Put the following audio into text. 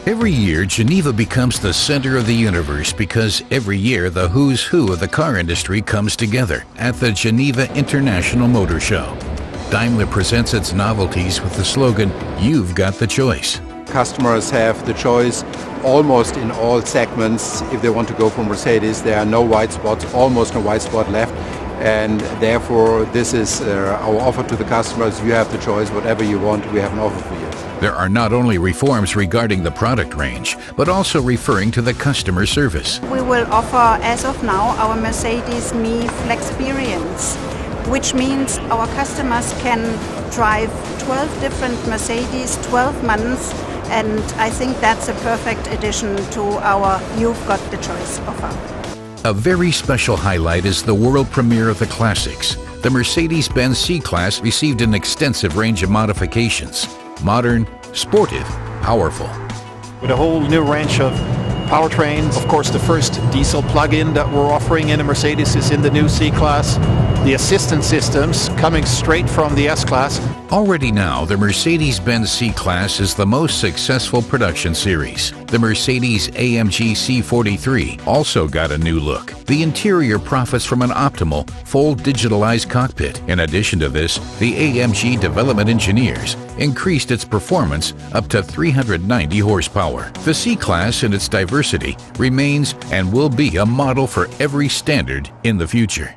Every year, Geneva becomes the center of the universe because every year the who's who of the car industry comes together at the Geneva International Motor Show. Daimler presents its novelties with the slogan, "You've got the choice." Customers have the choice almost in all segments. If they want to go for Mercedes, there are no white spots, almost no white spot left. And therefore, this is our offer to the customers. You have the choice, whatever you want, we have an offer for you. There are not only reforms regarding the product range, but also referring to the customer service. We will offer, as of now, our Mercedes-Me Flexperience, which means our customers can drive 12 different Mercedes 12 months, and I think that's a perfect addition to our You've Got the Choice offer. A very special highlight is the world premiere of the classics. The Mercedes-Benz C-Klasse received an extensive range of modifications. Modern, sportive, powerful. With a whole new range of powertrains. Of course, the first diesel plug-in that we're offering in a Mercedes is in the new C-Klasse. The assistance systems coming straight from the S-Class. Already now, the Mercedes-Benz C-Klasse is the most successful production series. The Mercedes-AMG C43 also got a new look. The interior profits from an optimal, full digitalized cockpit. In addition to this, the AMG development engineers increased its performance up to 390 horsepower. The C-Klasse in its diversity remains and will be a model for every standard in the future.